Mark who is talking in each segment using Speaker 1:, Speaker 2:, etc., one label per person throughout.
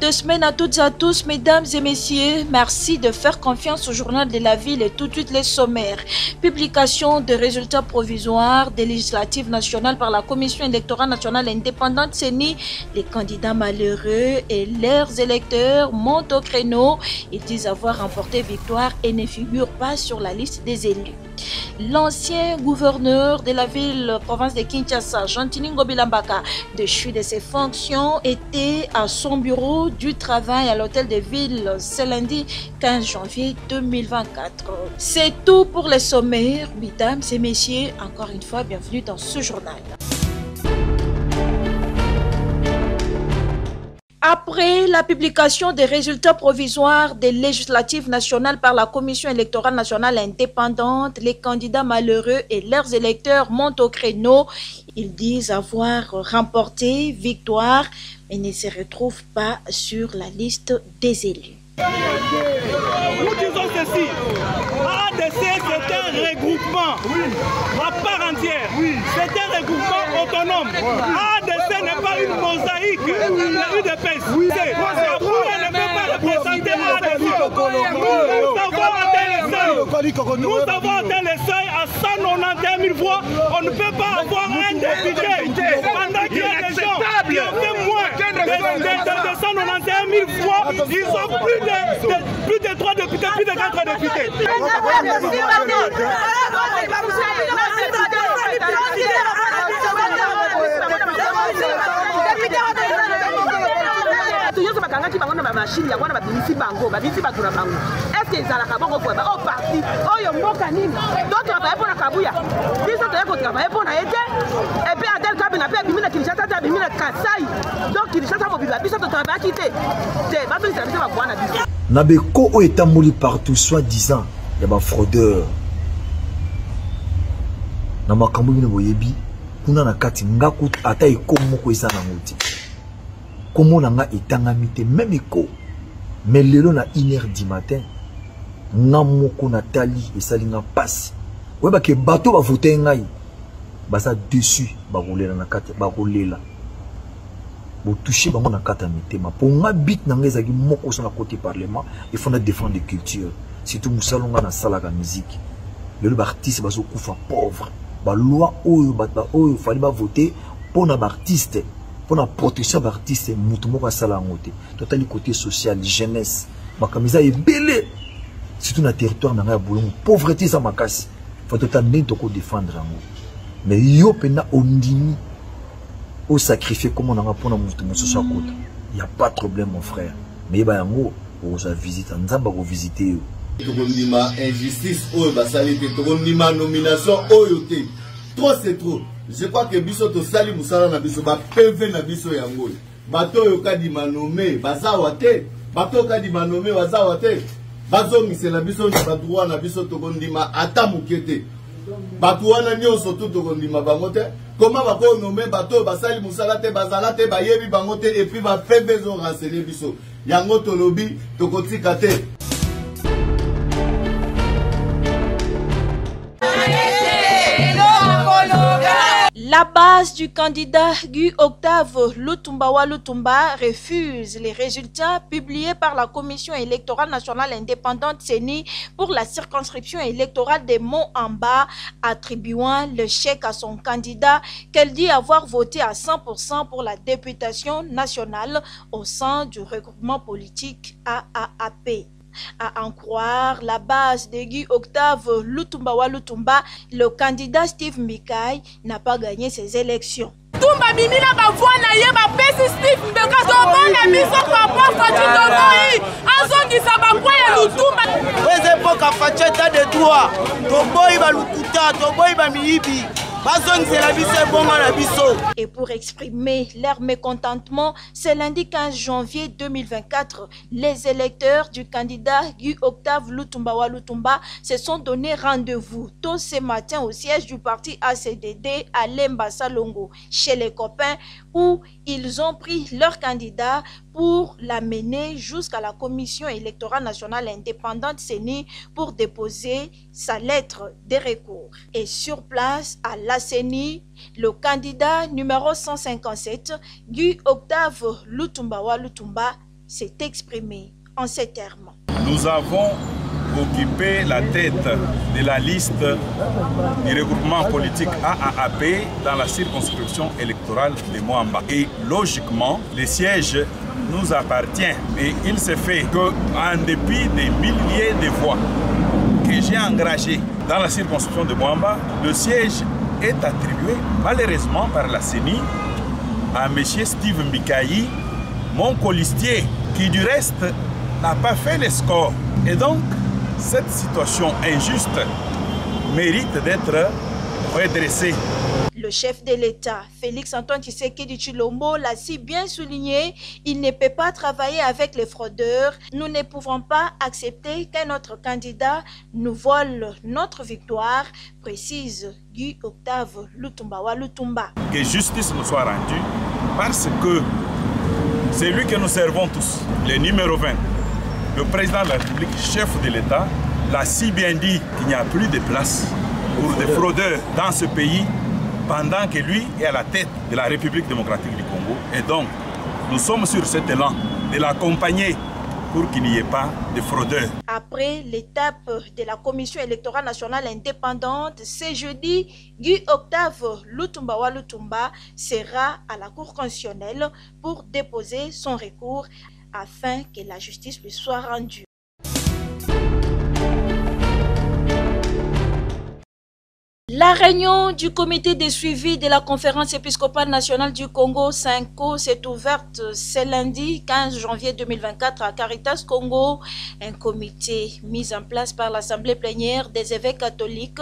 Speaker 1: 2 semaines à toutes et à tous, mesdames et messieurs. Merci de faire confiance au journal de la ville et tout de suite les sommaires. Publication des résultats provisoires des législatives nationales par la Commission électorale nationale indépendante CENI. Les candidats malheureux et leurs électeurs montent au créneau. Ils disent avoir remporté victoire et ne figurent pas sur la liste des élus. L'ancien gouverneur de la ville province de Kinshasa, Jean-Tini Ngobilambaka, déchu de ses fonctions, était à son bureau du travail à l'hôtel de ville ce lundi 15 janvier 2024. C'est tout pour les sommaires. Mesdames et messieurs, encore une fois, bienvenue dans ce journal. Après la publication des résultats provisoires des législatives nationales par la Commission électorale nationale indépendante, les candidats malheureux et leurs électeurs montent au créneau. Ils disent avoir remporté victoire, mais ne se retrouvent pas sur la liste des élus.
Speaker 2: Nous disons ceci, ADC c'est un regroupement à part entière, c'est un regroupement autonome. ADC n'est pas une mosaïque de l'UDPS. Pourquoi ne peut pas représenter ADC? Nous avons atteint le seuil à 191 000 voix. On ne peut pas avoir un député pendant qu'il y a des gens qui ont fait moins de 191 000 voix. Ils ont plus de 3 députés, plus de 4 députés.
Speaker 3: bakangaki bango na bamashini yango wana babimisi bango est-ce que ezalaka bongo kwa o parti oyo mboka nini d'autres baye mpona kabuya biso toye kotravaye mpona ye te epuis adel kabina mpe abimi na kinshasa te abimi na kasai donc kinshasa mobima biso totravayaki te bazolisela biso bakwa na biso
Speaker 4: na beko oyo etamboli partout soi-disant ya bafraudeur na makambo bino boyebi kuna na kati ngaku ata ekomo moko eza nango te comment on a étangami même écho mais lelo na 1h du matin namoko Nathalie et salinga passe ouais ba ke bateau ba voter ngai basa dessus ba rouler na kati ba rouler là bo toucher bango na kati mitema pour nga bit na ngai zaki moko sur la côté parlement il faut défendre des cultures surtout musalonga na sala la musique lelo ba artiste baso kufa pauvre ba loi oyo fallait ba voter pour na ba artiste pour la protection d'artistes, moutoumoko sala ngote. Total côté social, jeunesse, makamisa est belé. Surtout dans le territoire dans la boulon, pauvreté ça makasi. Faut total n'entoko défendre ngo. Mais yo pena ondini au sacrifier comme on a pour na moutoumoko social côté. Il y a pas de problème mon frère. Mais ba yango on a visité, nzamba ko visiter.
Speaker 5: Tokondima injustice oyo basali te, tokondima nomination oyo te. Trop c'est trop. Je crois que biso to sali musala na biso ba PV na biso yango. Bato yo kadi manome bazawa te. Bato kadi manome bazawa te. Bazo misela biso na droit na biso to kondima ata mukete. Bato wana nyonso to kondima bango te. Comment bako nommer bato basali musala te bazala te bayebi bango te et puis ba PV zo renseigner biso. Yango to lobi to kotika te.
Speaker 1: La base du candidat Guy Octave Lutumba Lutumba refuse les résultats publiés par la Commission électorale nationale indépendante CENI pour la circonscription électorale des Monts-en-Bas, attribuant le chèque à son candidat qu'elle dit avoir voté à 100% pour la députation nationale au sein du regroupement politique AAAP. À en croire la base de Guy Octave Lutumba Lutumba, le candidat Steve Mikai n'a pas gagné ses élections.
Speaker 6: Tumba bimina ba voix na ye ba pesi Steve Mbeka tobona biso kwa poste tindokoi azongisa ba kwa ya Lutumba
Speaker 7: weze poka facheta de droit toboyi ba lukuta toboyi ba miyibi.
Speaker 1: Et pour exprimer leur mécontentement, ce lundi 15 janvier 2024, les électeurs du candidat Guy Octave Lutumba Lutumba se sont donné rendez-vous tôt ce matin au siège du parti ACDD à Lemba Salongo, chez les copains, où ils ont pris leur candidat pour l'amener jusqu'à la Commission électorale nationale indépendante CENI pour déposer sa lettre de recours. Et sur place, à la CENI, le candidat numéro 157, Guy Octave Lutumba Lutumba, s'est exprimé en ces termes.
Speaker 8: Nous avons occupé la tête de la liste du regroupement politique AAAP dans la circonscription électorale de Moamba. Et logiquement, le siège nous appartient. Et il se fait qu'en dépit des milliers de voix que j'ai engagées dans la circonscription de Moamba, le siège est attribué malheureusement par la CENI à M. Steve Mbikayi, mon colistier, qui du reste n'a pas fait les scores. Et donc, cette situation injuste mérite d'être redressée.
Speaker 1: Le chef de l'État, Félix-Antoine Tshisekedi Tshilombo, l'a si bien souligné, il ne peut pas travailler avec les fraudeurs. Nous ne pouvons pas accepter qu'un autre candidat nous vole notre victoire, précise Guy Octave Lutumba Walutumba.
Speaker 8: Que justice nous soit rendue parce que c'est lui que nous servons tous, le numéro 20. Le président de la République, chef de l'État, l'a si bien dit qu'il n'y a plus de place pour des fraudeurs dans ce pays pendant que lui est à la tête de la République démocratique du Congo. Et donc, nous sommes sur cet élan de l'accompagner pour qu'il n'y ait pas de fraudeurs.
Speaker 1: Après l'étape de la Commission électorale nationale indépendante, ce jeudi, Guy Octave Lutumba Walutumba sera à la Cour constitutionnelle pour déposer son recours afin que la justice lui soit rendue. La réunion du comité de suivi de la conférence épiscopale nationale du Congo, CENCO, s'est ouverte ce lundi 15 janvier 2024 à Caritas Congo, un comité mis en place par l'Assemblée plénière des évêques catholiques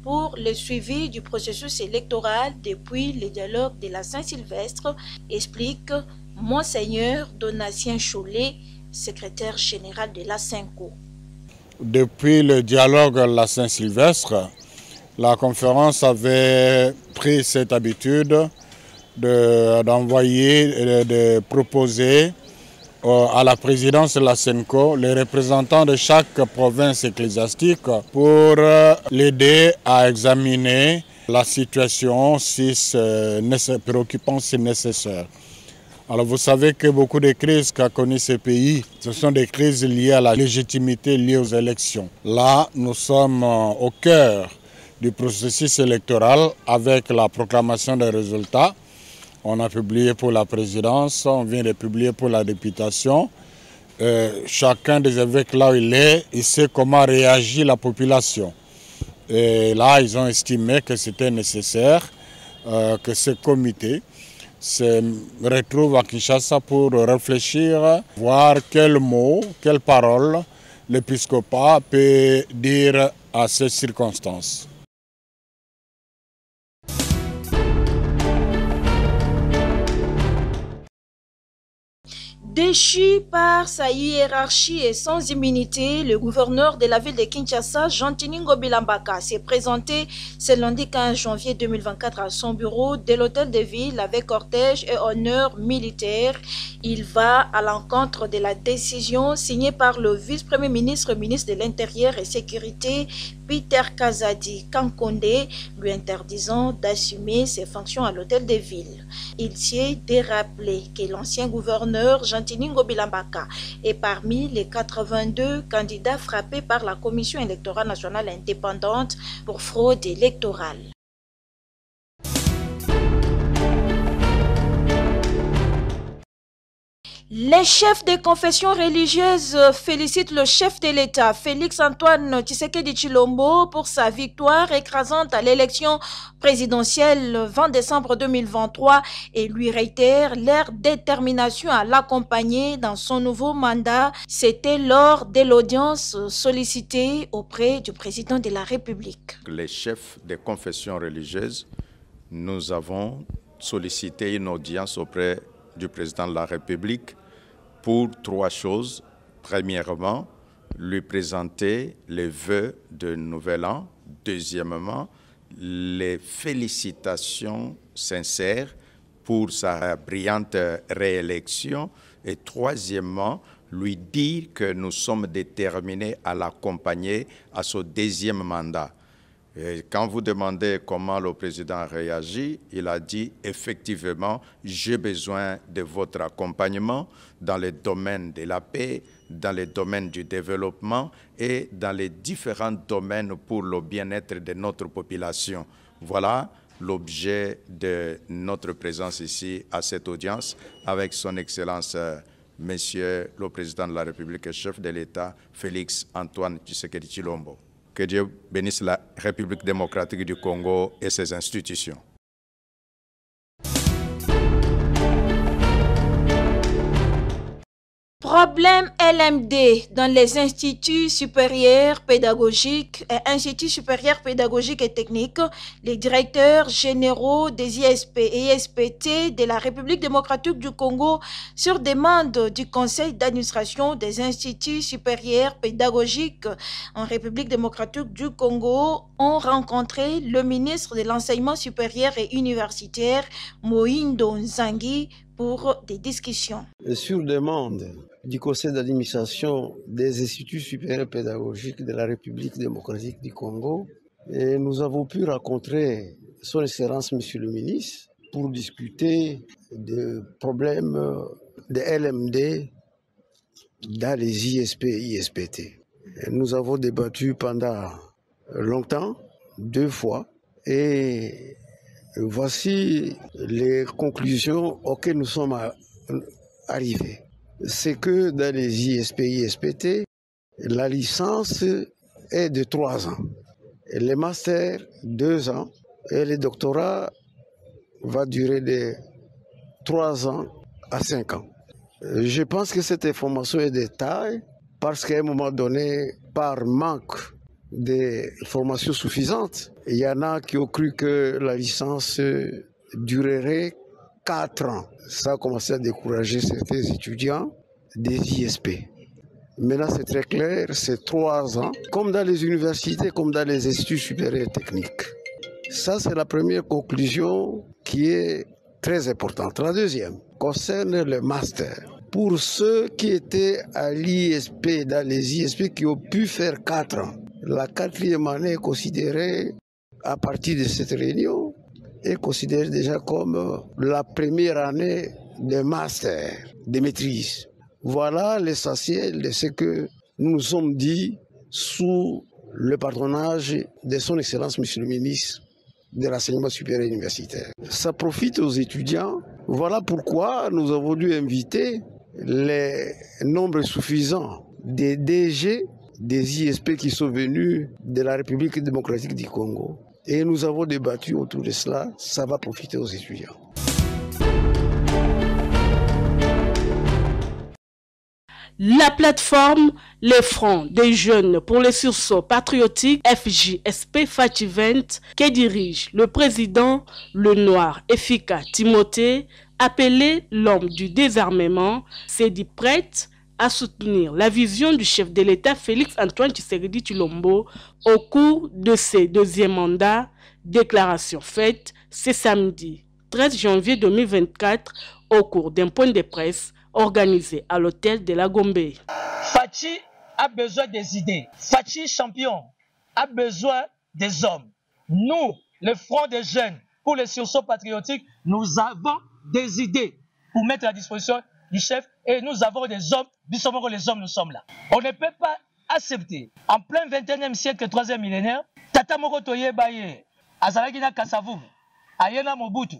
Speaker 1: pour le suivi du processus électoral depuis le dialogue de la Saint-Sylvestre, explique Monseigneur Donatien Cholet, secrétaire général de la CENCO.
Speaker 9: Depuis le dialogue à la Saint-Sylvestre, la conférence avait pris cette habitude d'envoyer, de proposer à la présidence de la CENCO les représentants de chaque province ecclésiastique pour l'aider à examiner la situation préoccupante si nécessaire. Alors vous savez que beaucoup de crises qu'a connues ce pays, ce sont des crises liées à la légitimité, liées aux élections. Là, nous sommes au cœur du processus électoral avec la proclamation des résultats. On a publié pour la présidence, on vient de publier pour la députation. Chacun des évêques là où il est, il sait comment réagit la population. Et là, ils ont estimé que c'était nécessaire que ce comité se retrouve à Kinshasa pour réfléchir, voir quels mots, quelles paroles l'épiscopat peut dire à ces circonstances.
Speaker 1: Déchu par sa hiérarchie et sans immunité, le gouverneur de la ville de Kinshasa, Jean-Tini Ngobila-Mbaka, s'est présenté ce lundi 15 janvier 2024 à son bureau de l'hôtel de ville avec cortège et honneur militaire. Il va à l'encontre de la décision signée par le vice-premier ministre, ministre de l'Intérieur et Sécurité, Peter Kazadi Kankonde, lui interdisant d'assumer ses fonctions à l'hôtel de ville. Il tient de rappeler que l'ancien gouverneur Jean-Tini Ngobila-Mbaka est parmi les 82 candidats frappés par la Commission électorale nationale indépendante pour fraude électorale. Les chefs des confessions religieuses félicitent le chef de l'État, Félix-Antoine Tshisekedi Tshilombo, pour sa victoire écrasante à l'élection présidentielle le 20 décembre 2023 et lui réitèrent leur détermination à l'accompagner dans son nouveau mandat. C'était lors de l'audience sollicitée auprès du président de la République.
Speaker 10: Les chefs des confessions religieuses, nous avons sollicité une audience auprès du président de la République pour trois choses. Premièrement, lui présenter les vœux de Nouvel An. Deuxièmement, les félicitations sincères pour sa brillante réélection. Et troisièmement, lui dire que nous sommes déterminés à l'accompagner à son deuxième mandat. Et quand vous demandez comment le président a réagi, il a dit effectivement, j'ai besoin de votre accompagnement dans les domaines de la paix, dans les domaines du développement et dans les différents domaines pour le bien-être de notre population. Voilà l'objet de notre présence ici à cette audience avec son Excellence Monsieur le Président de la République et chef de l'État, Félix Antoine Tshisekedi Tshilombo. Que Dieu bénisse la République démocratique du Congo et ses institutions.
Speaker 1: Problème LMD dans les instituts supérieurs pédagogiques et techniques. Les directeurs généraux des ISP et ISPT de la République démocratique du Congo, sur demande du Conseil d'administration des instituts supérieurs pédagogiques en République démocratique du Congo, ont rencontré le ministre de l'Enseignement supérieur et universitaire, Mohindo Nzangi, pour des discussions.
Speaker 11: Sur demande du Conseil d'administration des instituts supérieurs pédagogiques de la République démocratique du Congo, et nous avons pu rencontrer son Excellence Monsieur le ministre pour discuter des problèmes de LMD dans les ISP et ISPT. Et nous avons débattu pendant longtemps, 2 fois, et voici les conclusions auxquelles nous sommes arrivés. C'est que dans les ISP et ISPT, la licence est de 3 ans, et les masters 2 ans, et les doctorats va durer de 3 ans à 5 ans. Je pense que cette information est de taille parce qu'à un moment donné, par manque de formation suffisante, il y en a qui ont cru que la licence durerait 4 ans. Ça a commencé à décourager certains étudiants des ISP. Maintenant, c'est très clair, c'est 3 ans, comme dans les universités, comme dans les instituts supérieurs techniques. Ça, c'est la première conclusion qui est très importante. La deuxième concerne le master. Pour ceux qui étaient à l'ISP, dans les ISP qui ont pu faire 4 ans, la 4e année est considérée, à partir de cette réunion, est considérée déjà comme la première année de master, de maîtrise. Voilà l'essentiel de ce que nous nous sommes dit sous le patronage de son Excellence Monsieur le ministre de l'enseignement supérieur universitaire. Ça profite aux étudiants. Voilà pourquoi nous avons dû inviter les nombres suffisants des DG des ISP qui sont venus de la République démocratique du Congo. Et nous avons débattu autour de cela. Ça va profiter aux étudiants.
Speaker 12: La plateforme Les Fronts des Jeunes pour le Sursaut Patriotique FJSP FATI20 que dirige le président Le Noir Efika Timothée, appelé l'homme du désarmement, s'est dit prête à soutenir la vision du chef de l'État Félix Antoine Tshisekedi Tshilombo au cours de ses 2e mandats. Déclaration faite ce samedi 13 janvier 2024 au cours d'un point de presse organisé à l'hôtel de la Gombe.
Speaker 13: Fachi a besoin des idées. Fachi champion a besoin des hommes. Nous, le Front des Jeunes pour le sursaut patriotique, nous avons des idées pour mettre à disposition du chef et nous avons des hommes. Les hommes, nous sommes là. On ne peut pas accepter, en plein 21e siècle, 3e millénaire, Tata Moko Toye Baye, Azalakina Kassavou, Ayena Mobutu,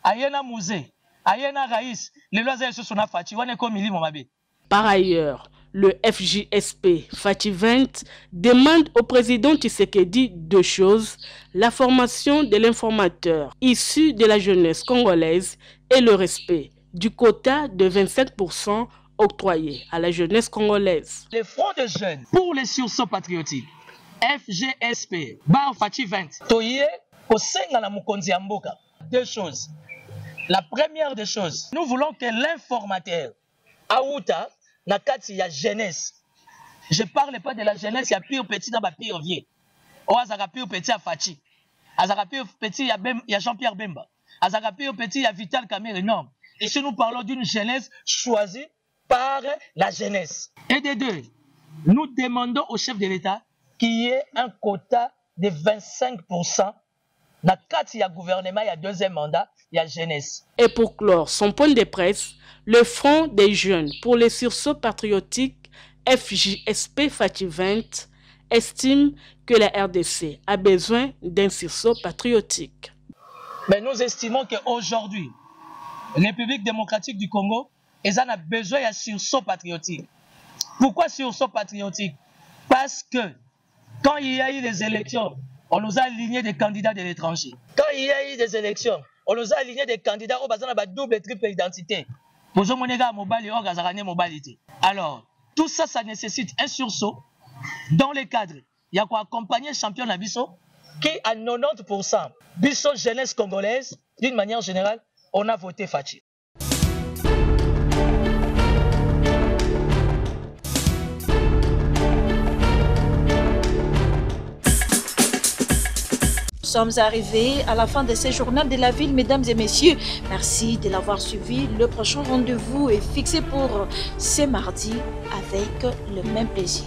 Speaker 13: Ayena Mouzé, Ayena Raïs, les lois et son Fachi, on est comme Mili Momabe.
Speaker 12: Par ailleurs, le FJSP FATI20 demande au président Tshisekedi 2 choses, la formation de l'informateur issu de la jeunesse congolaise et le respect du quota de 25% octroyé à la jeunesse congolaise.
Speaker 13: Les Fronts des Jeunes pour les sursauts patriotiques, FGSP, Bar FATI20, Toye, Kosenga na Mukonzi Amboka. 2 choses. La première des choses, nous voulons que l'informateur, Aouta, Nakati, il y a jeunesse. Je ne parle pas de la jeunesse, il y a pire petit dans ma pire vieux. Oh, Azaka pire petit à Fachi. Azaka pire petit, il y a Jean-Pierre Bemba. Azaka pire petit, il y a Vital Kamerhe. Non. Ici, nous parlons d'une jeunesse choisie par la jeunesse. Et des 2, nous demandons au chef de l'État qu'il y ait un quota de 25% na kati ya gouvernement ya deuxième mandat ya jeunesse.
Speaker 12: Et pour clore son point de presse, le Front des jeunes pour les sursauts patriotiques FJSP Fachi 20 estime que la RDC a besoin d'un sursaut patriotique.
Speaker 13: Mais nous estimons qu'aujourd'hui, la République démocratique du Congo, elle a besoin d'un sursaut patriotique. Pourquoi sursaut patriotique? Parce que quand il y a eu des élections, on nous a aligné des candidats de l'étranger. Quand il y a eu des élections, on nous a aligné des candidats au bazar de double et triple identité. Alors, tout ça, ça nécessite un sursaut dans les cadres. Il y a quoi accompagner le champion Nabiso qui, à 90%, Bisso jeunesse congolaise, d'une manière générale, on a voté Fachi.
Speaker 1: Nous sommes arrivés à la fin de ce journal de la ville, mesdames et messieurs. Merci de l'avoir suivi. Le prochain rendez-vous est fixé pour ce mardi avec le même plaisir.